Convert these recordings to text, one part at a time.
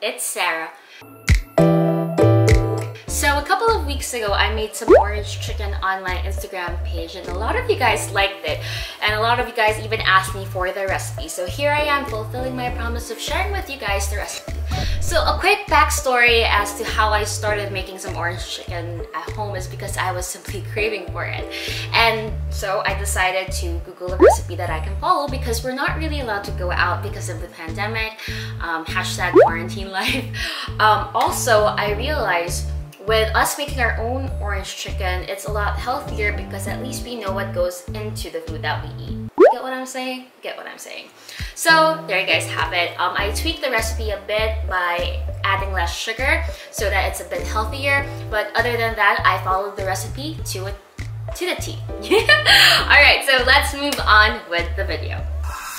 it's Sarah. So a couple of weeks ago, I made some orange chicken on my Instagram page and a lot of you guys liked it. And a lot of you guys even asked me for the recipe. So here I am fulfilling my promise of sharing with you guys the recipe. So a quick backstory as to how I started making some orange chicken at home is because I was simply craving for it. And so I decided to Google a recipe that I can follow because we're not really allowed to go out because of the pandemic, hashtag quarantine life. Also, I realized with us making our own orange chicken, it's a lot healthier because at least we know what goes into the food that we eat. Get what I'm saying? Get what I'm saying. So there you guys have it. I tweaked the recipe a bit by adding less sugar so that it's a bit healthier. But other than that, I followed the recipe to the T. Alright, so let's move on with the video.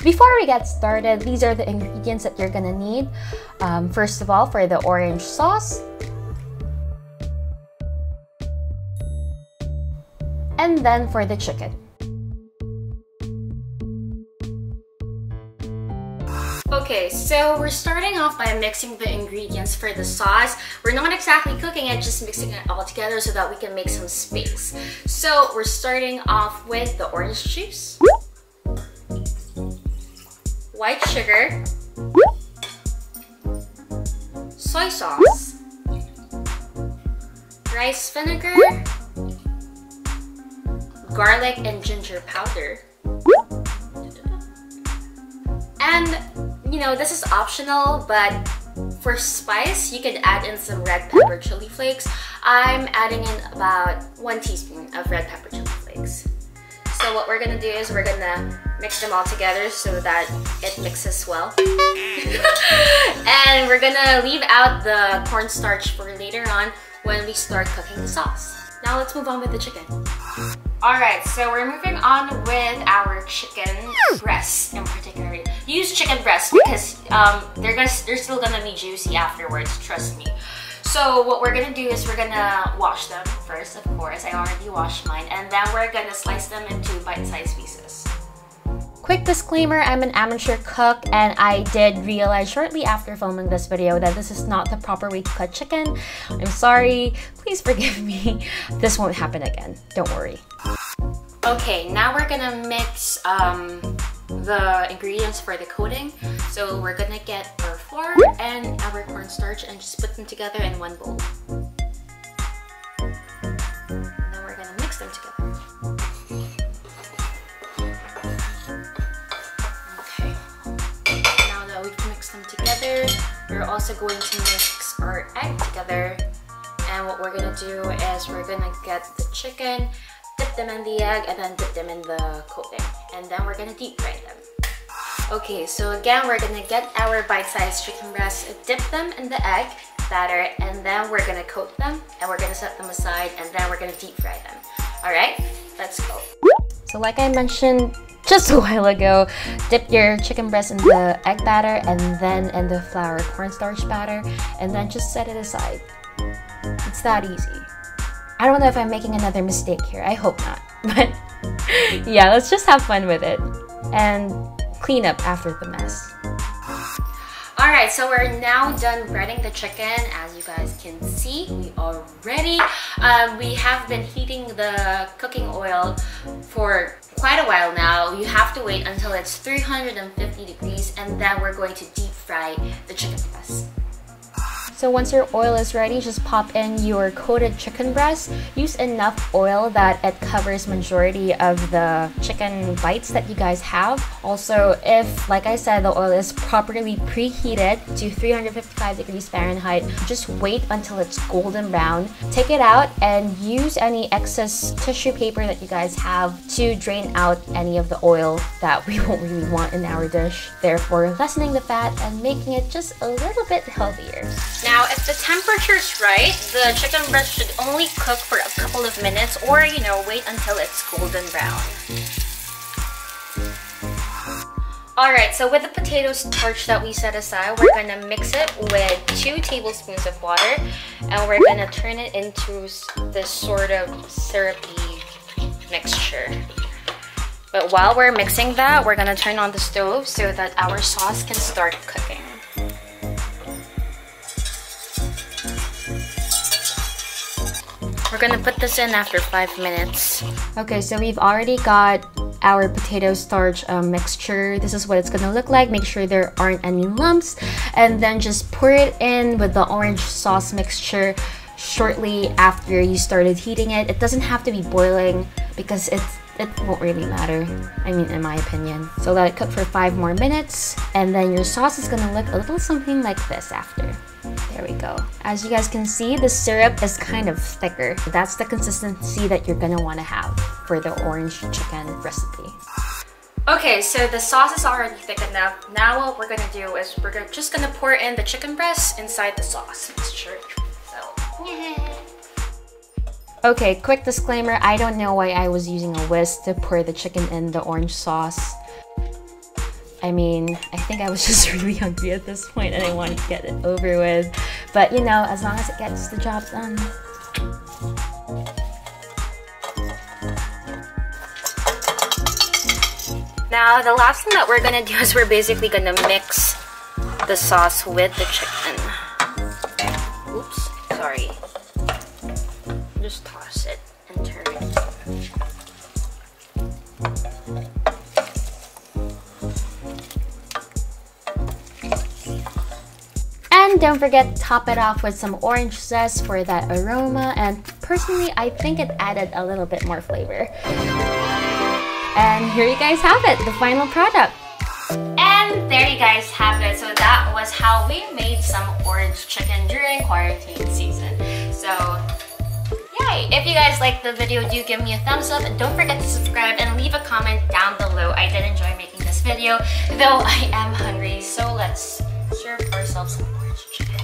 Before we get started, these are the ingredients that you're gonna need. First of all, for the orange sauce, and then for the chicken. Okay, so we're starting off by mixing the ingredients for the sauce. We're not exactly cooking it, just mixing it all together so that we can make some space. So we're starting off with the orange juice, white sugar, soy sauce, rice vinegar, garlic and ginger powder. And you know, this is optional, but for spice, you could add in some red pepper chili flakes. I'm adding in about 1 teaspoon of red pepper chili flakes. So what we're gonna do is we're gonna mix them all together so that it mixes well. And we're gonna leave out the cornstarch for later on when we start cooking the sauce. Now let's move on with the chicken. Alright, so we're moving on with our chicken breasts in particular. Use chicken breasts because they're still gonna be juicy afterwards, trust me. So what we're gonna do is we're gonna wash them first, of course. I already washed mine. And then we're gonna slice them into bite-sized pieces. Quick disclaimer, I'm an amateur cook and I did realize shortly after filming this video that this is not the proper way to cut chicken. I'm sorry, please forgive me. This won't happen again, don't worry. Okay, now we're gonna mix the ingredients for the coating. So we're gonna get our flour and our cornstarch and just put them together in one bowl. And then we're gonna mix them together. Together, we're also going to mix our egg together, and what we're gonna do is we're gonna get the chicken, dip them in the egg, and then dip them in the coating, and then we're gonna deep fry them. Okay, so again, we're gonna get our bite-sized chicken breasts, dip them in the egg batter, and then we're gonna coat them, and we're gonna set them aside, and then we're gonna deep fry them. Alright, let's go. So like I mentioned just a while ago, dip your chicken breast in the egg batter and then in the flour cornstarch batter, and then just set it aside. It's that easy. I don't know if I'm making another mistake here. I hope not. But yeah, let's just have fun with it and clean up after the mess. Alright, so we're now done breading the chicken. As you guys can see, we are ready. We have been heating the cooking oil for quite a while now. You have to wait until it's 350 degrees and then we're going to deep fry the chicken breast. So once your oil is ready, just pop in your coated chicken breast. Use enough oil that it covers majority of the chicken bites that you guys have. Also, if, like I said, the oil is properly preheated to 355 degrees Fahrenheit, just wait until it's golden brown. Take it out and use any excess tissue paper that you guys have to drain out any of the oil that we won't really want in our dish, therefore lessening the fat and making it just a little bit healthier. Now, if the temperature's right, the chicken breast should only cook for a couple of minutes or, you know, wait until it's golden brown. Alright, so with the potato starch that we set aside, we're gonna mix it with 2 tablespoons of water and we're gonna turn it into this sort of syrupy mixture. But while we're mixing that, we're gonna turn on the stove so that our sauce can start cooking. We're gonna put this in after 5 minutes. Okay, so we've already got our potato starch mixture. This is what it's gonna look like. Make sure there aren't any lumps, and then just pour it in with the orange sauce mixture shortly after you started heating it. It doesn't have to be boiling because it won't really matter, I mean, in my opinion. So let it cook for 5 more minutes, and then your sauce is gonna look a little something like this after. There we go. As you guys can see, the syrup is kind of thicker. That's the consistency that you're gonna wanna have for the orange chicken recipe. Okay, so the sauce is already thick enough. Now what we're gonna do is just gonna pour in the chicken breast inside the sauce mixture. So, okay, quick disclaimer, I don't know why I was using a whisk to pour the chicken in the orange sauce. I mean, I think I was just really hungry at this point and I wanted to get it over with. But you know, as long as it gets the job done. Now, the last thing that we're gonna do is we're basically gonna mix the sauce with the chicken. Oops, sorry. Just toss it and turn it. And don't forget to top it off with some orange zest for that aroma, and personally I think it added a little bit more flavor. And here you guys have it, the final product. And there you guys have it. So that was how we made some orange chicken during quarantine season. So yay! If you guys liked the video, do give me a thumbs up, and don't forget to subscribe and leave a comment down below. I did enjoy making this video, though I am hungry, so let's serve ourselves some orange chicken.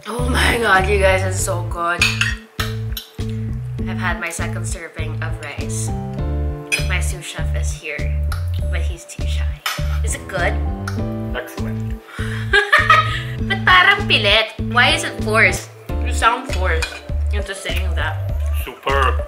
Oh my god, you guys, it's so good. I've had my second serving of rice. My sous chef is here, but he's too shy. Is it good? Excellent. But parang pilit. Why is it forced? You sound forced into saying that. Superb.